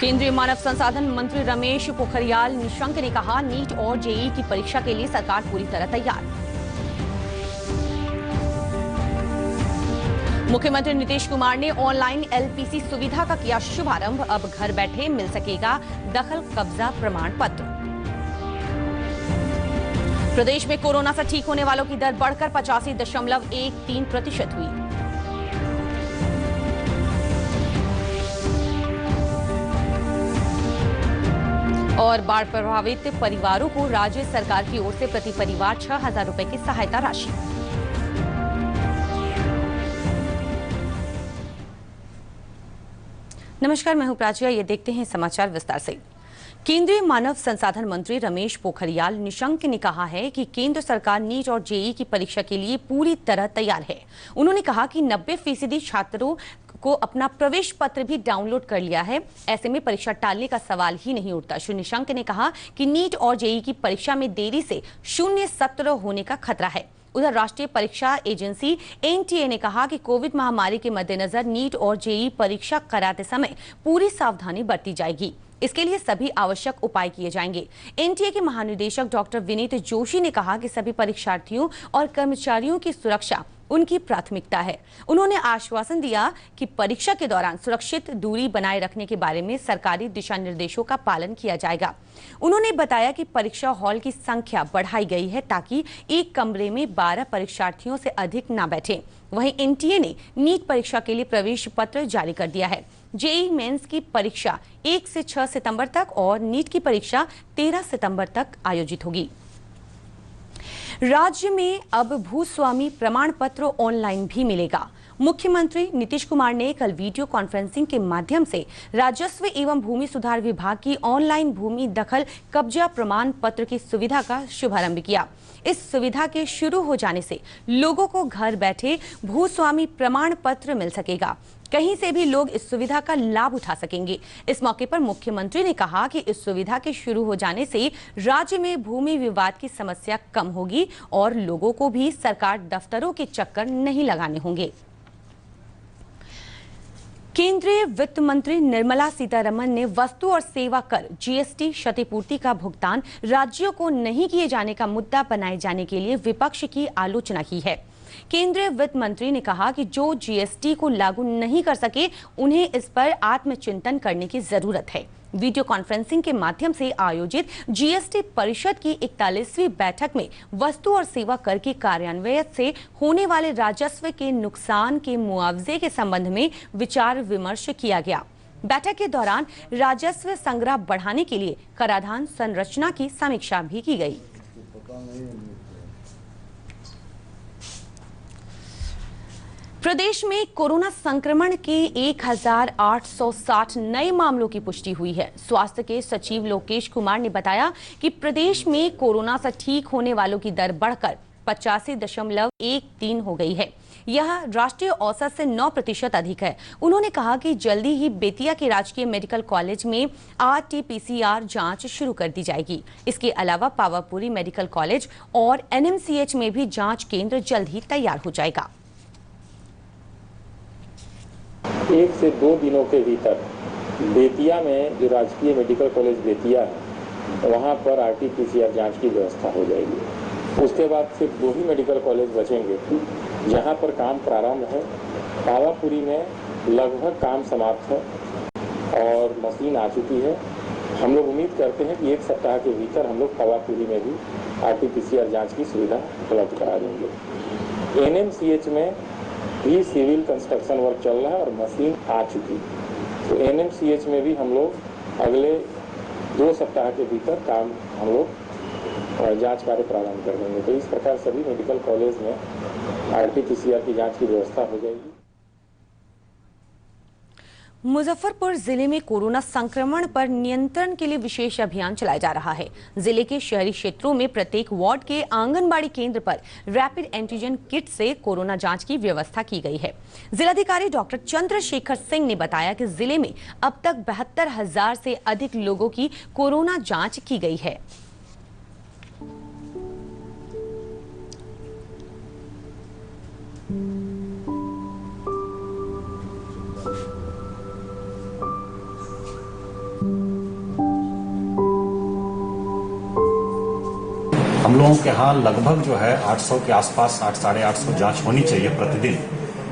केंद्रीय मानव संसाधन मंत्री रमेश पोखरियाल निशंक ने कहा, नीट और जेईई की परीक्षा के लिए सरकार पूरी तरह तैयार। मुख्यमंत्री नीतीश कुमार ने ऑनलाइन एलपीसी सुविधा का किया शुभारंभ। अब घर बैठे मिल सकेगा दखल कब्जा प्रमाण पत्र। प्रदेश में कोरोना से ठीक होने वालों की दर बढ़कर 85.13% हुई। और बाढ़ प्रभावित परिवारों को राज्य सरकार की ओर से प्रति परिवार 6,000 रुपए की सहायता राशि। नमस्कार, मैं हूं प्राची। ये देखते हैं समाचार विस्तार से। केंद्रीय मानव संसाधन मंत्री रमेश पोखरियाल निशंक ने कहा है कि केंद्र सरकार नीट और जेईई की परीक्षा के लिए पूरी तरह तैयार है। उन्होंने कहा कि 90% छात्रों को अपना प्रवेश पत्र भी डाउनलोड कर लिया है। ऐसे में परीक्षा टालने का सवाल ही नहीं उठता। श्री निशंक ने कहा कि नीट और जेईई की परीक्षा में देरी से शून्य सत्र होने का खतरा है। उधर राष्ट्रीय परीक्षा एजेंसी एनटीए ने कहा कि कोविड महामारी के मद्देनजर नीट और जेईई परीक्षा कराते समय पूरी सावधानी बरती जाएगी। इसके लिए सभी आवश्यक उपाय किए जाएंगे। एनटीए के महानिदेशक डॉक्टर विनीत जोशी ने कहा कि सभी परीक्षार्थियों और कर्मचारियों की सुरक्षा उनकी प्राथमिकता है। उन्होंने आश्वासन दिया कि परीक्षा के दौरान सुरक्षित दूरी बनाए रखने के बारे में सरकारी दिशा निर्देशों का पालन किया जाएगा। उन्होंने बताया कि परीक्षा हॉल की संख्या बढ़ाई गई है ताकि एक कमरे में 12 परीक्षार्थियों से अधिक न बैठे। वहीं एनटीए ने नीट परीक्षा के लिए प्रवेश पत्र जारी कर दिया है। जेईई मेंस की परीक्षा 1 से 6 सितंबर तक और नीट की परीक्षा 13 सितंबर तक आयोजित होगी। राज्य में अब भूस्वामी प्रमाण पत्र ऑनलाइन भी मिलेगा। मुख्यमंत्री नीतीश कुमार ने कल वीडियो कॉन्फ्रेंसिंग के माध्यम से राजस्व एवं भूमि सुधार विभाग की ऑनलाइन भूमि दखल कब्जा प्रमाण पत्र की सुविधा का शुभारंभ किया। इस सुविधा के शुरू हो जाने से लोगों को घर बैठे भूस्वामी प्रमाण पत्र मिल सकेगा। कहीं से भी लोग इस सुविधा का लाभ उठा सकेंगे। इस मौके पर मुख्यमंत्री ने कहा कि इस सुविधा के शुरू हो जाने से राज्य में भूमि विवाद की समस्या कम होगी और लोगों को भी सरकार दफ्तरों के चक्कर नहीं लगाने होंगे। केंद्रीय वित्त मंत्री निर्मला सीतारमण ने वस्तु और सेवा कर जीएसटी क्षतिपूर्ति का भुगतान राज्यों को नहीं किए जाने का मुद्दा बनाए जाने के लिए विपक्ष की आलोचना की है। केंद्रीय वित्त मंत्री ने कहा कि जो जीएसटी को लागू नहीं कर सके उन्हें इस पर आत्मचिंतन करने की जरूरत है। वीडियो कॉन्फ्रेंसिंग के माध्यम से आयोजित जीएसटी परिषद की 41वीं बैठक में वस्तु और सेवा कर के कार्यान्वयन से होने वाले राजस्व के नुकसान के मुआवजे के संबंध में विचार विमर्श किया गया। बैठक के दौरान राजस्व संग्रह बढ़ाने के लिए कराधान संरचना की समीक्षा भी की गई। प्रदेश में कोरोना संक्रमण के 1,860 नए मामलों की पुष्टि हुई है। स्वास्थ्य के सचिव लोकेश कुमार ने बताया कि प्रदेश में कोरोना से ठीक होने वालों की दर बढ़कर 85.13 हो गई है। यह राष्ट्रीय औसत से 9% अधिक है। उन्होंने कहा कि जल्दी ही बेतिया के राजकीय मेडिकल कॉलेज में RT-PCR जांच शुरू कर दी जाएगी। इसके अलावा पावापुरी मेडिकल कॉलेज और NMCH में भी जांच केंद्र जल्द ही तैयार हो जाएगा। 1 से 2 दिनों के भीतर बेतिया में जो राजकीय मेडिकल कॉलेज बेतिया है वहाँ पर RT-PCR जांच की व्यवस्था हो जाएगी। उसके बाद सिर्फ 2 ही मेडिकल कॉलेज बचेंगे जहाँ पर काम प्रारंभ है। पावापुरी में लगभग काम समाप्त है और मशीन आ चुकी है। हम लोग उम्मीद करते हैं कि 1 सप्ताह के भीतर हम लोग पावापुरी में भी RT-PCR जाँच की सुविधा उपलब्ध करा देंगे। NMCH में भी सिविल कंस्ट्रक्शन वर्क चल रहा है और मशीन आ चुकी है। तो NMCH में भी हम लोग अगले 2 सप्ताह के भीतर काम हम लोग जांच कार्य प्रारंभ कर देंगे। तो इस प्रकार सभी मेडिकल कॉलेज में RT-PCR की जांच की व्यवस्था हो जाएगी। मुजफ्फरपुर जिले में कोरोना संक्रमण पर नियंत्रण के लिए विशेष अभियान चलाया जा रहा है। जिले के शहरी क्षेत्रों में प्रत्येक वार्ड के आंगनबाड़ी केंद्र पर रैपिड एंटीजन किट से कोरोना जांच की व्यवस्था की गई है। जिलाधिकारी डॉक्टर चंद्रशेखर सिंह ने बताया कि जिले में अब तक 72,000 से अधिक लोगों की कोरोना जांच की गई है। हम लोगों के यहाँ लगभग जो है 800 के आसपास 800-850 जांच होनी चाहिए प्रतिदिन।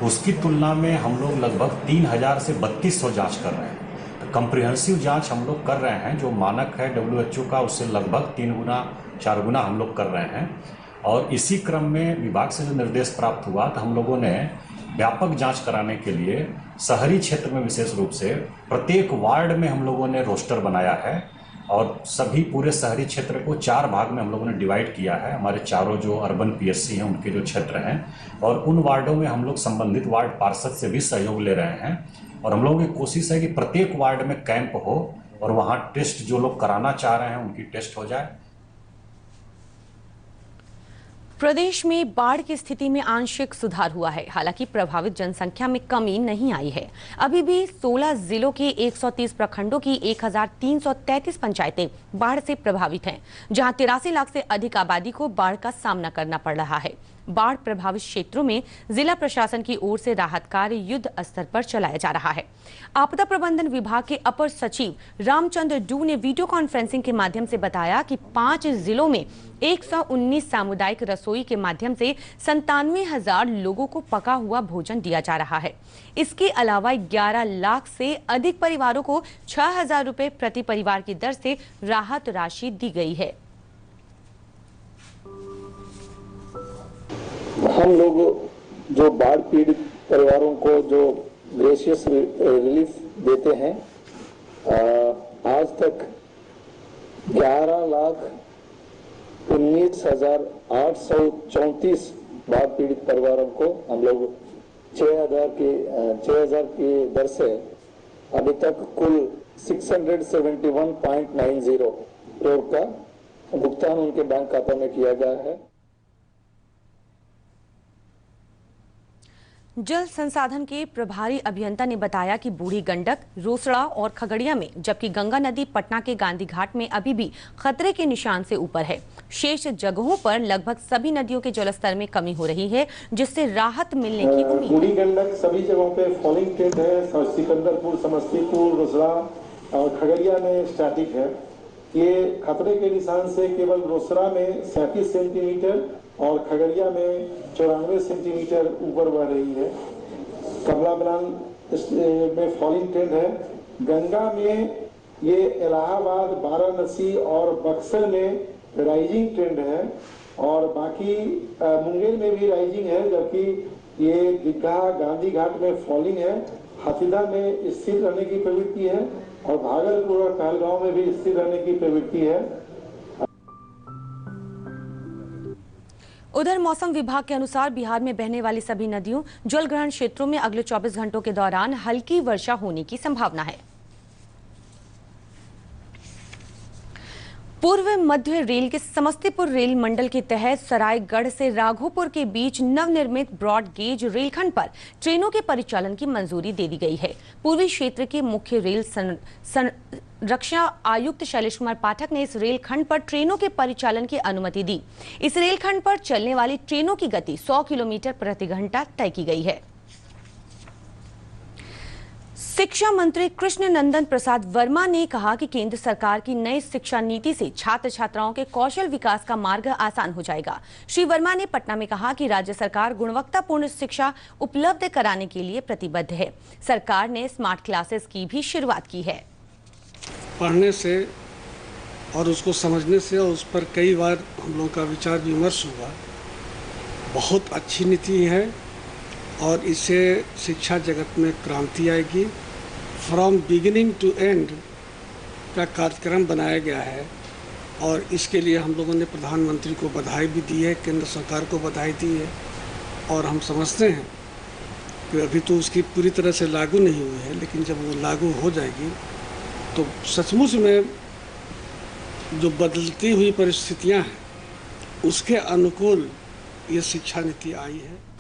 उसकी तुलना में हम लोग लगभग 3000 से 3200 जांच कर रहे हैं। तो कम्प्रिहेंसिव जांच हम लोग कर रहे हैं, जो मानक है WHO का, उससे लगभग 3 गुना 4 गुना हम लोग कर रहे हैं। और इसी क्रम में विभाग से जो निर्देश प्राप्त हुआ तो हम लोगों ने व्यापक जांच कराने के लिए शहरी क्षेत्र में विशेष रूप से प्रत्येक वार्ड में हम लोगों ने रोस्टर बनाया है और सभी पूरे शहरी क्षेत्र को 4 भाग में हम लोगों ने डिवाइड किया है। हमारे चारों जो अर्बन PSC हैं उनके जो क्षेत्र हैं, और उन वार्डों में हम लोग संबंधित वार्ड पार्षद से भी सहयोग ले रहे हैं। और हम लोगों की कोशिश है कि प्रत्येक वार्ड में कैंप हो और वहाँ टेस्ट जो लोग कराना चाह रहे हैं उनकी टेस्ट हो जाए। प्रदेश में बाढ़ की स्थिति में आंशिक सुधार हुआ है, हालांकि प्रभावित जनसंख्या में कमी नहीं आई है। अभी भी 16 जिलों के 130 प्रखंडों की 1333 पंचायतें बाढ़ से प्रभावित हैं, जहां 83 लाख से अधिक आबादी को बाढ़ का सामना करना पड़ रहा है। बाढ़ प्रभावित क्षेत्रों में जिला प्रशासन की ओर से राहत कार्य युद्ध स्तर पर चलाया जा रहा है। आपदा प्रबंधन विभाग के अपर सचिव रामचंद्र डू ने वीडियो कॉन्फ्रेंसिंग के माध्यम से बताया कि 5 जिलों में 119 सामुदायिक रसोई के माध्यम से 97,000 लोगों को पका हुआ भोजन दिया जा रहा है। इसके अलावा 11 लाख से अधिक परिवारों को 6,000 रुपए प्रति परिवार की दर से राहत राशि दी गई है। हम लोग जो बाढ़ पीड़ित परिवारों को जो ग्रेशियस रिलीफ देते हैं, आज तक 11,19,834 बाढ़ पीड़ित परिवारों को हम लोग 6,000 की दर से अभी तक कुल 671.90 करोड़ का भुगतान उनके बैंक खाता में किया गया है। जल संसाधन के प्रभारी अभियंता ने बताया कि बूढ़ी गंडक, रोसड़ा और खगड़िया में, जबकि गंगा नदी पटना के गांधी घाट में अभी भी खतरे के निशान से ऊपर है। शेष जगहों पर लगभग सभी नदियों के जलस्तर में कमी हो रही है, जिससे राहत मिलने की उम्मीद है। बूढ़ी गंडक सभी जगहों पे फॉलिंग ट्रेंड है। सिकंदरपुर, समस्तीपुर, रोसड़ा और खगड़िया में स्टैटिक है। ये खतरे के निशान से केवल रोसड़ा में 37 सेंटीमीटर और खगड़िया में 94 सेंटीमीटर ऊपर बढ़ रही है। कमला बलान में फॉलिंग ट्रेंड है। गंगा में ये इलाहाबाद, वाराणसी और बक्सर में राइजिंग ट्रेंड है और बाकी मुंगेर में भी राइजिंग है, जबकि ये दीघा, गांधी घाट में फॉलिंग है। हाथीदह में स्थिर रहने की प्रवृत्ति है और भागलपुर और कहलगांव में भी स्थिर रहने की प्रवृत्ति है। उधर मौसम विभाग के अनुसार बिहार में बहने वाली सभी नदियों, जल ग्रहण क्षेत्रों में अगले 24 घंटों के दौरान हल्की वर्षा होने की संभावना है। पूर्व मध्य रेल के समस्तीपुर रेल मंडल के तहत सरायगढ़ से राघोपुर के बीच नवनिर्मित ब्रॉड गेज रेलखंड पर ट्रेनों के परिचालन की मंजूरी दे दी गई है। पूर्वी क्षेत्र के मुख्य रेल रक्षा आयुक्त शैलेश कुमार पाठक ने इस रेलखंड पर ट्रेनों के परिचालन की अनुमति दी। इस रेलखंड पर चलने वाली ट्रेनों की गति 100 किलोमीटर प्रति घंटा तय की गई है। शिक्षा मंत्री कृष्ण नंदन प्रसाद वर्मा ने कहा कि केंद्र सरकार की नई शिक्षा नीति से छात्र छात्राओं के कौशल विकास का मार्ग आसान हो जाएगा। श्री वर्मा ने पटना में कहा कि राज्य सरकार गुणवत्तापूर्ण शिक्षा उपलब्ध कराने के लिए प्रतिबद्ध है। सरकार ने स्मार्ट क्लासेस की भी शुरुआत की है। पढ़ने से और उसको समझने से और उस पर कई बार हम लोग का विचार विमर्श हुआ। बहुत अच्छी नीति है और इससे शिक्षा जगत में क्रांति आएगी। फ्रॉम बिगिनिंग टू एंड का कार्यक्रम बनाया गया है और इसके लिए हम लोगों ने प्रधानमंत्री को बधाई भी दी है, केंद्र सरकार को बधाई दी है। और हम समझते हैं कि अभी तो उसकी पूरी तरह से लागू नहीं हुई है, लेकिन जब वो लागू हो जाएगी तो सचमुच में जो बदलती हुई परिस्थितियां हैं उसके अनुकूल ये शिक्षा नीति आई है।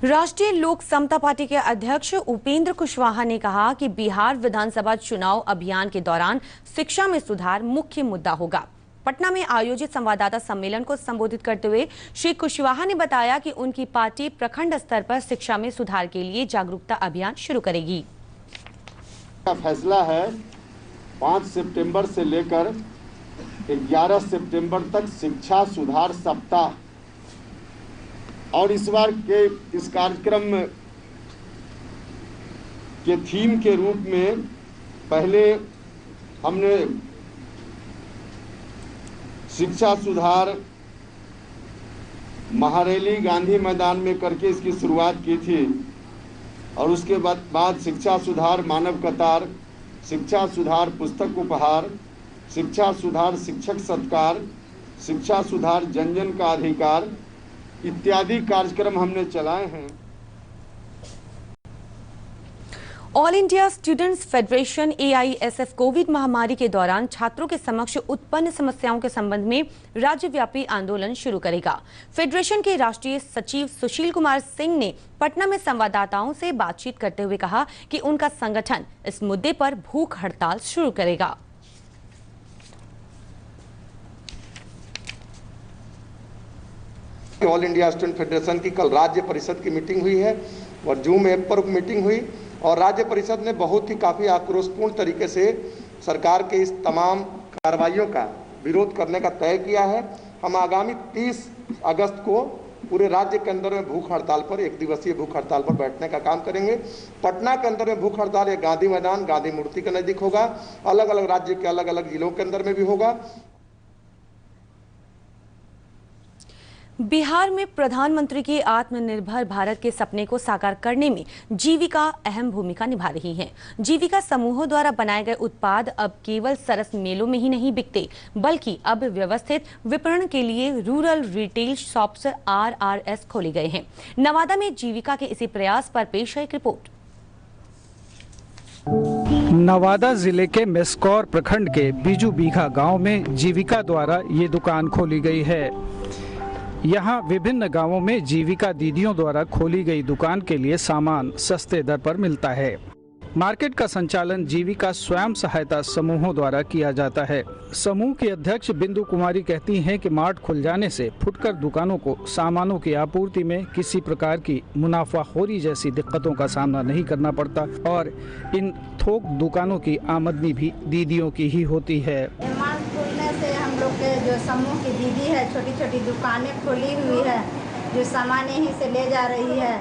राष्ट्रीय लोक समता पार्टी के अध्यक्ष उपेंद्र कुशवाहा ने कहा कि बिहार विधानसभा चुनाव अभियान के दौरान शिक्षा में सुधार मुख्य मुद्दा होगा। पटना में आयोजित संवाददाता सम्मेलन को संबोधित करते हुए श्री कुशवाहा ने बताया कि उनकी पार्टी प्रखंड स्तर पर शिक्षा में सुधार के लिए जागरूकता अभियान शुरू करेगी। फैसला है 5 सितंबर से लेकर 11 सितंबर तक शिक्षा सुधार सप्ताह, और इस बार के इस कार्यक्रम के थीम के रूप में पहले हमने शिक्षा सुधार महारैली गांधी मैदान में करके इसकी शुरुआत की थी, और उसके बाद शिक्षा सुधार मानव कतार, शिक्षा सुधार पुस्तक उपहार, शिक्षा सुधार शिक्षक सत्कार, शिक्षा सुधार जन जन का अधिकार इत्यादि कार्यक्रम हमने चलाए हैं। All India students federation AISF Covid महामारी के दौरान छात्रों के समक्ष उत्पन्न समस्याओं के संबंध में राज्यव्यापी आंदोलन शुरू करेगा। फेडरेशन के राष्ट्रीय सचिव सुशील कुमार सिंह ने पटना में संवाददाताओं से बातचीत करते हुए कहा कि उनका संगठन इस मुद्दे पर भूख हड़ताल शुरू करेगा। ऑल इंडिया स्टूडेंट फेडरेशन की कल राज्य परिषद की मीटिंग हुई है और जूम ऐप पर मीटिंग हुई, और राज्य परिषद ने बहुत ही काफ़ी आक्रोशपूर्ण तरीके से सरकार के इस तमाम कार्रवाइयों का विरोध करने का तय किया है। हम आगामी 30 अगस्त को पूरे राज्य के अंदर में भूख हड़ताल पर, 1 दिवसीय भूख हड़ताल पर बैठने का काम करेंगे। पटना के अंदर में भूख हड़ताल एक गांधी मैदान, गांधी मूर्ति के नज़दीक होगा, अलग अलग राज्य के अलग अलग जिलों के अंदर में भी होगा। बिहार में प्रधानमंत्री की आत्मनिर्भर भारत के सपने को साकार करने में जीविका अहम भूमिका निभा रही है। जीविका समूहों द्वारा बनाए गए उत्पाद अब केवल सरस मेलों में ही नहीं बिकते, बल्कि अब व्यवस्थित विपणन के लिए रूरल रिटेल शॉप्स RRS खोले गए हैं। नवादा में जीविका के इसी प्रयास पर पेश है एक रिपोर्ट। नवादा जिले के मेस्कौर प्रखंड के बीजू बीघा गांव में जीविका द्वारा ये दुकान खोली गई है। यहाँ विभिन्न गांवों में जीविका दीदियों द्वारा खोली गई दुकान के लिए सामान सस्ते दर पर मिलता है। मार्केट का संचालन जीविका स्वयं सहायता समूहों द्वारा किया जाता है। समूह की अध्यक्ष बिंदु कुमारी कहती हैं कि मार्ट खुल जाने से फुटकर दुकानों को सामानों की आपूर्ति में किसी प्रकार की मुनाफाखोरी जैसी दिक्कतों का सामना नहीं करना पड़ता, और इन थोक दुकानों की आमदनी भी दीदियों की ही होती है। मार्ट खुलने से हम लोग के जो समूह की दीदी है, छोटी छोटी दुकानें खोली हुई है, जो सामान यहीं से ले जा रही है।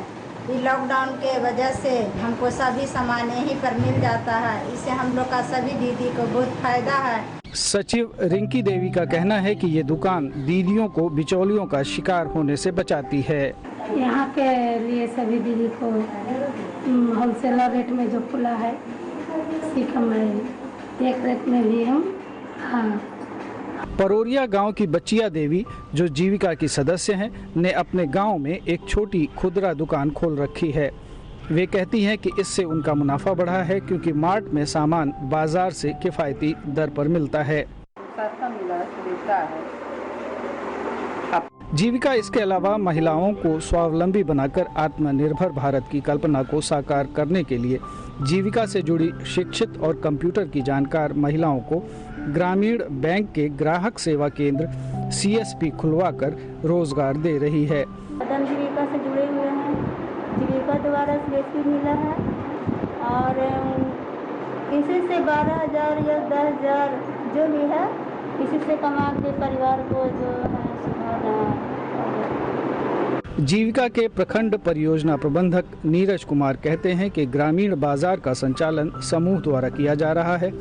लॉकडाउन के वजह से हमको सभी सामान यहीं पर मिल जाता है, इससे हम लोग का सभी दीदी को बहुत फायदा है। सचिव रिंकी देवी का कहना है कि ये दुकान दीदियों को बिचौलियों का शिकार होने से बचाती है। यहाँ के लिए सभी दीदी को होलसेलर रेट में जो खुला है, इसी का मैं एक रेट में भी हम परोरिया गांव की बच्चिया देवी, जो जीविका की सदस्य हैं, ने अपने गांव में एक छोटी खुदरा दुकान खोल रखी है। वे कहती हैं कि इससे उनका मुनाफा बढ़ा है, क्योंकि मार्ट में सामान बाजार से किफायती दर पर मिलता है। जीविका इसके अलावा महिलाओं को स्वावलंबी बनाकर आत्मनिर्भर भारत की कल्पना को साकार करने के लिए जीविका से जुड़ी शिक्षित और कंप्यूटर की जानकार महिलाओं को ग्रामीण बैंक के ग्राहक सेवा केंद्र CSP खुलवाकर रोजगार दे रही है। जीविका से जुड़े हुए हैं, जीविका द्वारा CSP मिला है, और इसी से 12,000 या 10,000 जो भी है, इसी से कमा के परिवार को जो है जीविका के प्रखंड परियोजना प्रबंधक नीरज कुमार कहते हैं कि ग्रामीण बाजार का संचालन समूह द्वारा किया जा रहा है।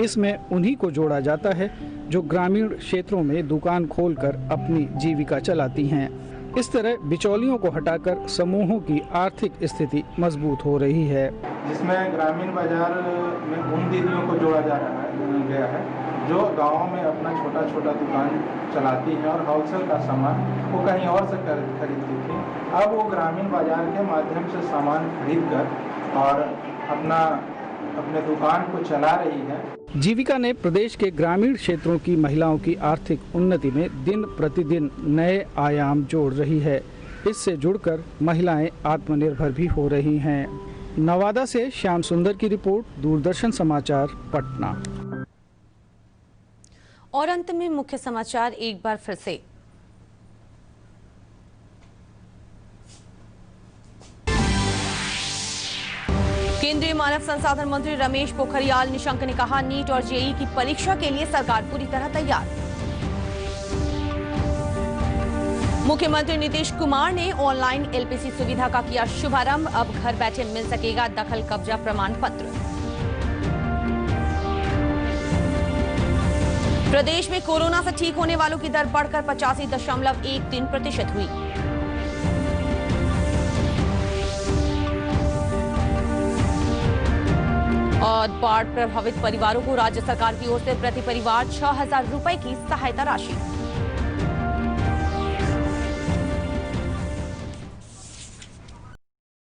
इसमें उन्हीं को जोड़ा जाता है जो ग्रामीण क्षेत्रों में दुकान खोलकर अपनी जीविका चलाती हैं। इस तरह बिचौलियों को हटाकर समूहों की आर्थिक स्थिति मजबूत हो रही है, जिसमें ग्रामीण बाजार में उन दीदियों को जोड़ा गया है जो गाँव में अपना छोटा छोटा दुकान चलाती है और होलसेल का सामान वो कहीं और से खरीदती थी। अब वो ग्रामीण बाजार के माध्यम से सामान खरीद कर और अपने दुकान को चला रही है। जीविका ने प्रदेश के ग्रामीण क्षेत्रों की महिलाओं की आर्थिक उन्नति में दिन प्रतिदिन नए आयाम जोड़ रही है। इससे जुड़कर महिलाएं आत्मनिर्भर भी हो रही हैं। नवादा से श्याम सुंदर की रिपोर्ट, दूरदर्शन समाचार, पटना। और अंत में मुख्य समाचार एक बार फिर से। केंद्रीय मानव संसाधन मंत्री रमेश पोखरियाल निशंक ने कहा, नीट और जेईई की परीक्षा के लिए सरकार पूरी तरह तैयार। मुख्यमंत्री नीतीश कुमार ने ऑनलाइन एलपीसी सुविधा का किया शुभारंभ। अब घर बैठे मिल सकेगा दखल कब्जा प्रमाण पत्र। प्रदेश में कोरोना से ठीक होने वालों की दर बढ़कर 85.13% हुई। और बाढ़ प्रभावित परिवारों को राज्य सरकार की ओर से प्रति परिवार 6,000 रुपए की सहायता राशि।